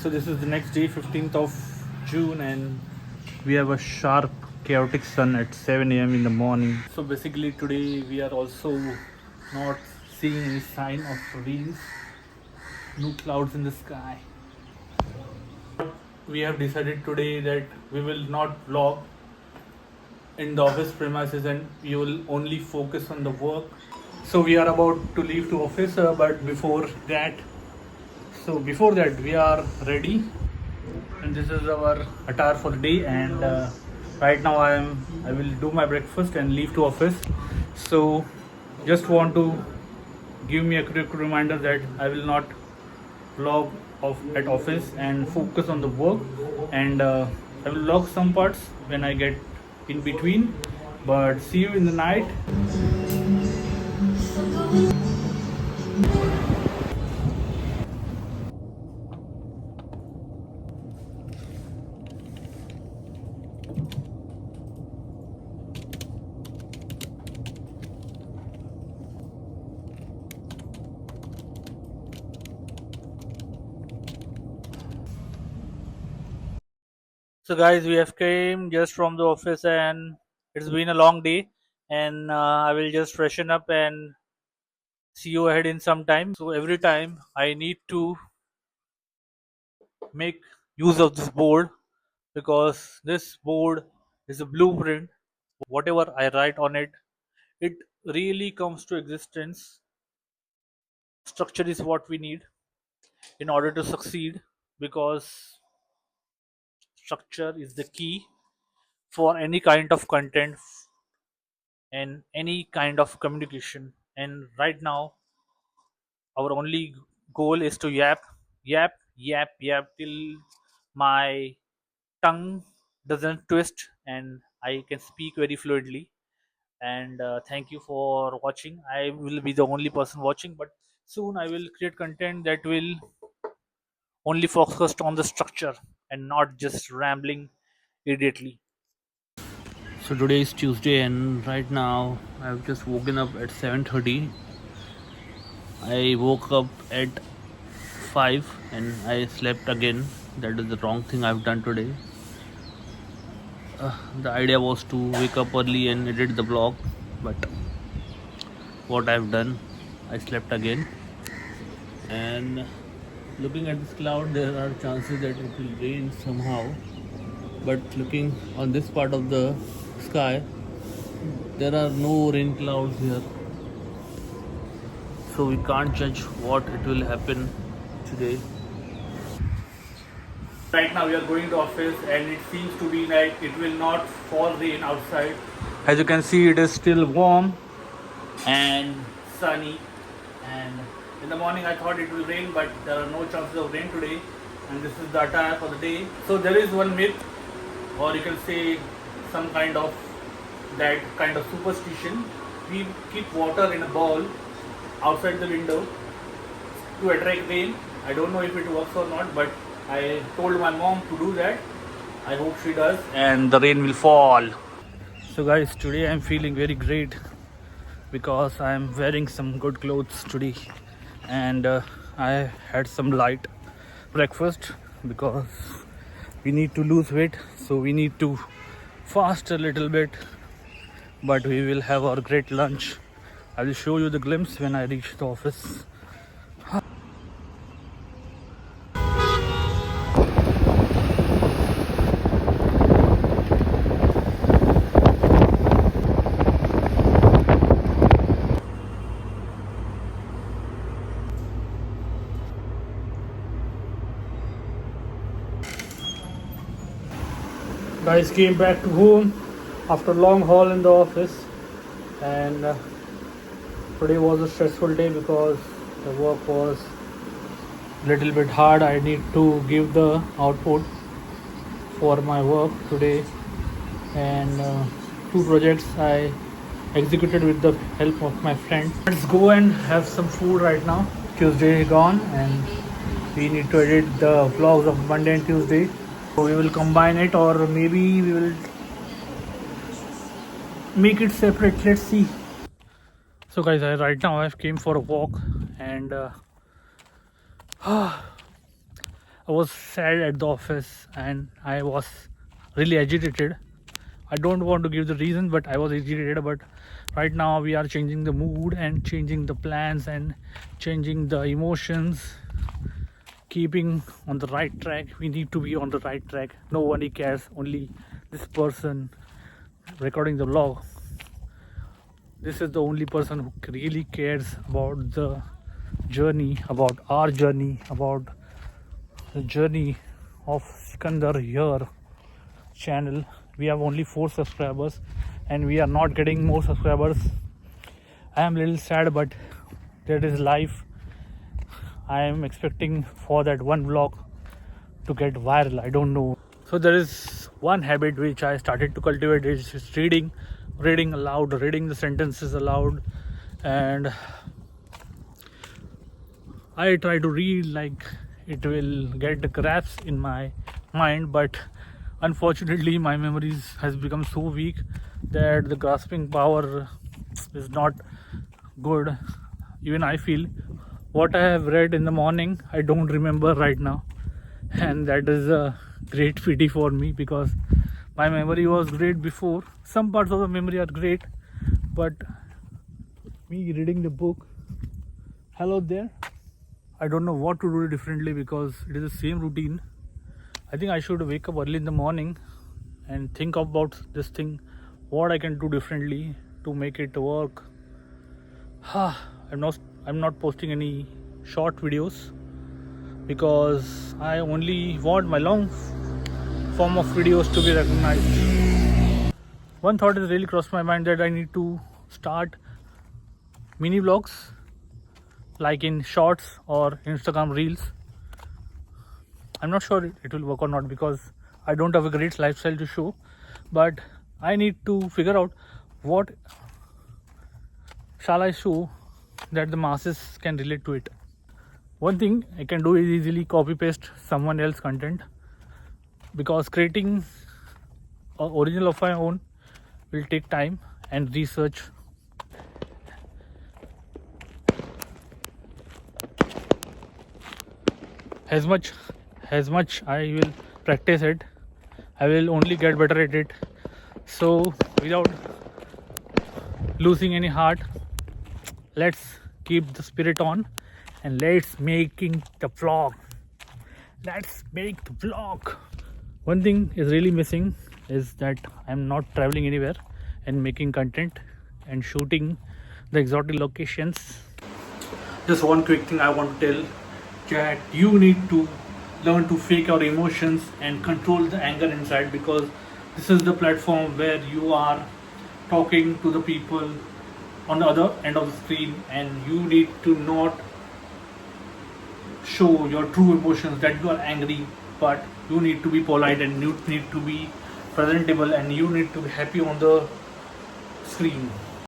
So this is the next day, 15th of June, and we have a sharp, chaotic sun at 7 a.m. in the morning. So basically today we are also not seeing any sign of rains, no clouds in the sky. We have decided today that we will not vlog in the office premises and we will only focus on the work. So we are about to leave to office, but before that we are ready, and this is our attire for the day. And right now I will do my breakfast and leave to office. So just want to give me a quick reminder that I will not vlog at office and focus on the work, and I will vlog some parts when I get in between. But see you in the night. So guys, we have came just from the office and it's been a long day, and I will just freshen up and see you ahead in some time. So every time I need to make use of this board, because this board is a blueprint. Whatever I write on it, it really comes to existence. Structure is what we need in order to succeed, because structure is the key for any kind of content and any kind of communication. And right now our only goal is to yap till my tongue doesn't twist and I can speak very fluently. And thank you for watching. I will be the only person watching, but soon I will create content that will only focused on the structure and not just rambling immediately. So today is Tuesday, and right now I've just woken up at 7:30. I woke up at 5 and I slept again. That is the wrong thing I've done today. The idea was to wake up early and edit the vlog, but what I've done, I slept again. And looking at this cloud, there are chances that it will rain somehow. But looking on this part of the sky, there are no rain clouds here, so we can't judge what it will happen today. Right now we are going to office and it seems to be like it will not fall rain outside. As you can see, it is still warm and sunny, and in the morning I thought it will rain, but there are no chances of rain today. And this is the attire for the day. So there is one myth, or you can say some kind of that kind of superstition. We keep water in a bowl outside the window to attract rain. I don't know if it works or not, but I told my mom to do that. I hope she does, and the rain will fall. So guys, today I'm feeling very great because I'm wearing some good clothes today, and I had some light breakfast because we need to lose weight, so we need to fast a little bit, but we will have our great lunch. I will show you the glimpse when I reach the office. Guys, came back to home after a long haul in the office, and today was a stressful day because the work was little bit hard. I need to give the output for my work today, and two projects I executed with the help of my friend. Let's go and have some food right now. Tuesday gone, and we need to edit the vlogs of Monday and Tuesday. So we will combine it, or maybe we will make it separate. Let's see. So guys, right now I came for a walk, and I was sad at the office and I was really agitated. I don't want to give the reason, but I was agitated. But right now we are changing the mood and changing the plans and changing the emotions, keeping on the right track. We need to be on the right track. Nobody cares, only this person recording the vlog. This is the only person who really cares about the journey, about our journey, about the journey of Sikandar here channel. We have only 4 subscribers and we are not getting more subscribers. I am a little sad, but that is life. I am expecting for that one vlog to get viral. I don't know. So there is one habit which I started to cultivate, is reading aloud, reading the sentences aloud, and I try to read like it will get the grasp in my mind, but unfortunately my memories has become so weak that the grasping power is not good. Even I feel what I have read in the morning I don't remember right now, and that is a great pity for me because my memory was great before. Some parts of the memory are great, but me reading the book, hello there, I don't know what to do differently because it is the same routine. I think I should wake up early in the morning and think about this thing, what I can do differently to make it work. I'm not posting any short videos because I only want my long form of videos to be recognized. One thought has really crossed my mind that I need to start mini vlogs like in shorts or Instagram reels. I'm not sure it will work or not because I don't have a great lifestyle to show, but I need to figure out what shall I show that the masses can relate to it. One thing I can do is easily copy paste someone else's content, because creating an original of my own will take time and research. As much I will practice it, I will only get better at it. So without losing any heart, let's keep the spirit on and let's making the vlog. Let's make the vlog. One thing is really missing is that I'm not traveling anywhere and making content and shooting the exotic locations. Just one quick thing I want to tell, that you need to learn to fake your emotions and control the anger inside, because this is the platform where you are talking to the people on the other end of the screen, and you need to not show your true emotions that you are angry, but you need to be polite and you need to be presentable and you need to be happy on the screen.